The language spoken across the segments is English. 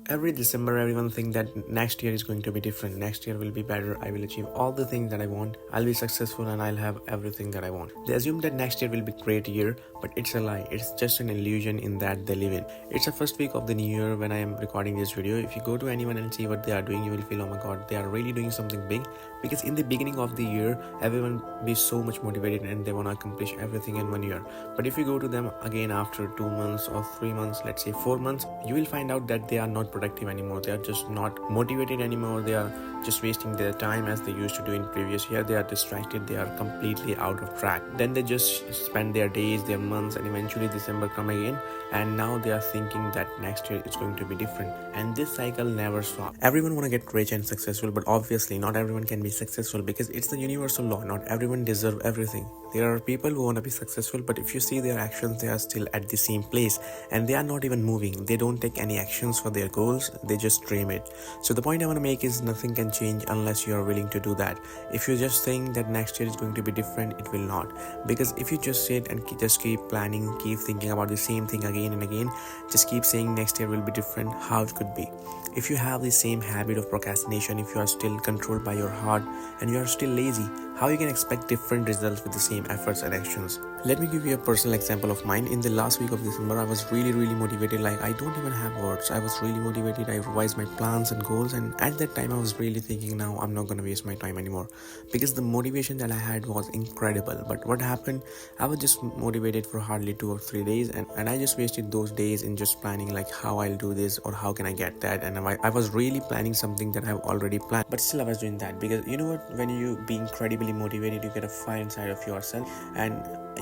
Every December, everyone think that next year is going to be different. Next year will be better. I will achieve all the things that I want. I'll be successful and I'll have everything that I want. They assume that next year will be great year, but it's a lie. It's just an illusion in that they live in. It's the first week of the new year when I am recording this video. If you go to anyone and see what they are doing, you will feel, oh my god, they are really doing something big. Because in the beginning of the year, everyone be so much motivated and they want to accomplish everything in 1 year. But if you go to them again after 2 months or 3 months, let's say 4 months, you will find out that they are not productive anymore. They are just not motivated anymore. They are just wasting their time as they used to do in previous year. They are distracted. They are completely out of track. Then they just spend their days, their months, and eventually December come again. And now they are thinking that next year it's going to be different. And this cycle never stops. Everyone want to get rich and successful, but obviously not everyone can be successful because it's the universal law. Not everyone deserve everything. There are people who want to be successful, but if you see their actions, they are still at the same place and they are not even moving. They don't take any actions for their goals. They just dream it. So the point I want to make is nothing can change unless you are willing to do that. If you just think that next year is going to be different, it will not. Because if you just sit and just keep planning, keep thinking about the same thing again and again, just keep saying next year will be different, how it could be. If you have the same habit of procrastination, if you are still controlled by your heart and you are still lazy, how you can expect different results with the same efforts and actions? Let me give you a personal example of mine. In the last week of December, I was really motivated. Like, I don't even have words. I was really motivated. I revised my plans and goals, and at that time I was really thinking, now I'm not gonna waste my time anymore, because the motivation that I had was incredible. But what happened, I was just motivated for hardly 2 or 3 days, and I just wasted those days in just planning like how I'll do this or how can I get that. And I was really planning something that I've already planned, but still I was doing that because you know what, when you be incredibly motivated, you get a fire inside of yourself and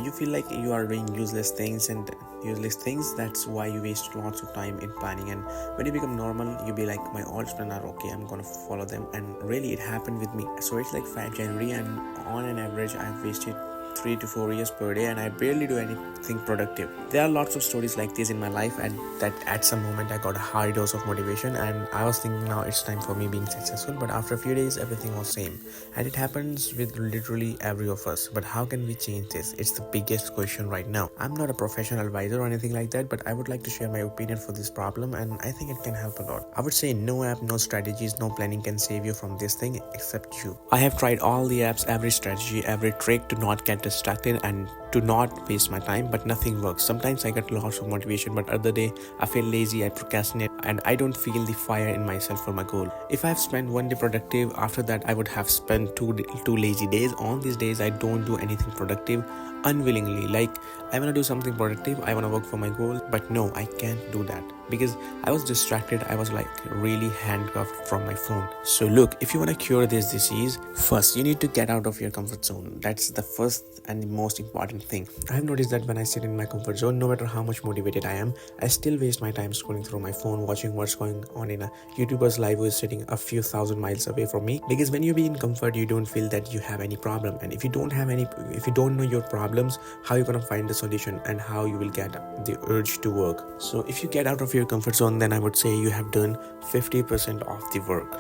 you feel like you are doing useless things. That's why you waste lots of time in planning. And when you become normal, you be like, my old plan are okay, I'm gonna follow them. And really it happened with me. So it's like 5 January and on an average I've wasted 3 to 4 years per day and I barely do anything productive. There are lots of stories like this in my life, and that at some moment I got a high dose of motivation and I was thinking now it's time for me being successful. But after a few days everything was same, and it happens with literally every of us. But how can we change this? It's the biggest question right now. I'm not a professional advisor or anything like that, but I would like to share my opinion for this problem, and I think it can help a lot. I would say no app, no strategies, no planning can save you from this thing except you. I have tried all the apps, every strategy, every trick to not get distracted and to not waste my time, but nothing works. Sometimes I get lots of motivation, but other day I feel lazy, I procrastinate, and I don't feel the fire in myself for my goal. If I've spent 1 day productive, after that I would have spent two lazy days. On these days I don't do anything productive unwillingly. Like, I want to do something productive, I want to work for my goal, but no, I can't do that because I was distracted. I was like really handcuffed from my phone. So look, if you want to cure this disease, first you need to get out of your comfort zone. That's the first and the most important thing. I have noticed that when I sit in my comfort zone, no matter how much motivated I am, I still waste my time scrolling through my phone, watching what's going on in a YouTuber's live who is sitting a few thousand miles away from me. Because when you be in comfort, you don't feel that you have any problem, and if you don't know your problems, how you gonna find the solution and how you will get the urge to work? So if you get out of your comfort zone, then I would say you have done 50% of the work.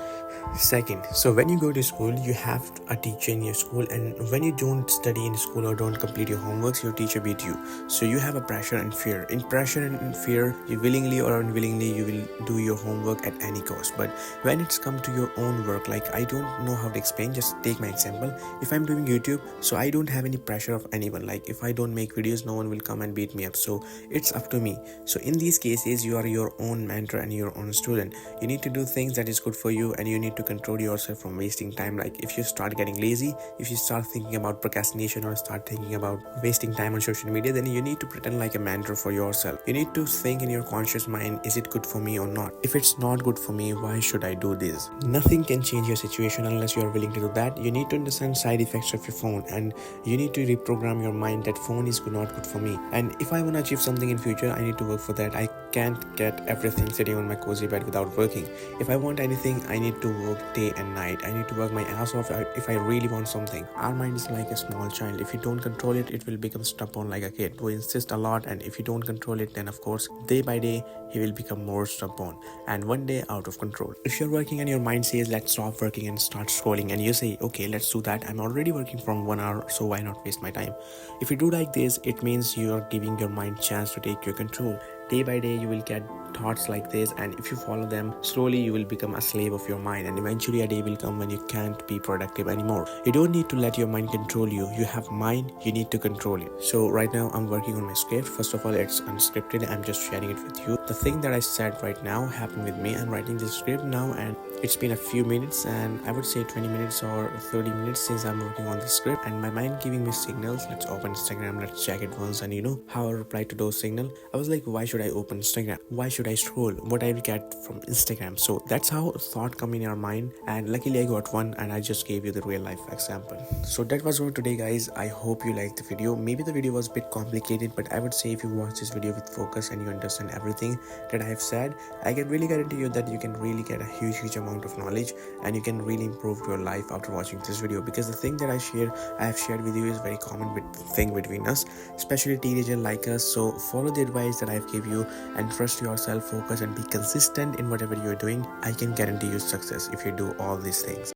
Second, so when you go to school, you have a teacher in your school, and when you don't study in school or don't complete your homeworks, your teacher beat you. So you have a pressure and fear. In pressure and fear, you willingly or unwillingly, you will do your homework at any cost. But when it's come to your own work, like, I don't know how to explain, just take my example. If I'm doing YouTube, so I don't have any pressure of anyone. Like, if I don't make videos, no one will come and beat me up. So it's up to me. So in these cases, you are your own mentor and your own student. You need to do things that is good for you, and you need to control yourself from wasting time. Like, if you start getting lazy, if you start thinking about procrastination or start thinking about wasting time on social media, then you need to pretend like a mentor for yourself. You need to think in your conscious mind, is it good for me or not? If it's not good for me, why should I do this? Nothing can change your situation unless you are willing to do that. You need to understand side effects of your phone, and you need to reprogram your mind that phone is not good for me. And if I want to achieve something in future, I need to work for that. I can't get everything sitting on my cozy bed without working. If I want anything, I need to work day and night. I need to work my ass off if I really want something. Our mind is like a small child. If you don't control it, it will become stubborn like a kid who insists a lot, and if you don't control it, then of course day by day he will become more stubborn and one day out of control. If you're working and your mind says let's stop working and start scrolling, and you say okay, let's do that, I'm already working from 1 hour, so why not waste my time? If you do like this, it means you are giving your mind chance to take your control. Day by day you will get thoughts like this, and if you follow them slowly you will become a slave of your mind, and eventually a day will come when you can't be productive anymore. You don't need to let your mind control you. You have mind, you need to control it. So right now I'm working on my script. First of all, it's unscripted, I'm just sharing it with you. The thing that I said right now happened with me. I'm writing this script now, and it's been a few minutes, and I would say 20 minutes or 30 minutes since I'm working on this script, and my mind giving me signals. Let's open Instagram, let's check it once. And you know how I reply to those signals? I was like, why should I open Instagram? Why should I scroll? What I will get from Instagram? So that's how thought come in your mind, and luckily I got one, and I just gave you the real life example. So that was for today, guys. I hope you liked the video. Maybe the video was a bit complicated, but I would say if you watch this video with focus and you understand everything that I have said, I can really guarantee you that you can really get a huge amount of knowledge, and you can really improve your life after watching this video. Because the thing that I have shared with you is very common thing between us, especially teenagers like us. So follow the advice that I've give you, and trust yourself, focus and be consistent in whatever you're doing. I can guarantee you success if you do all these things.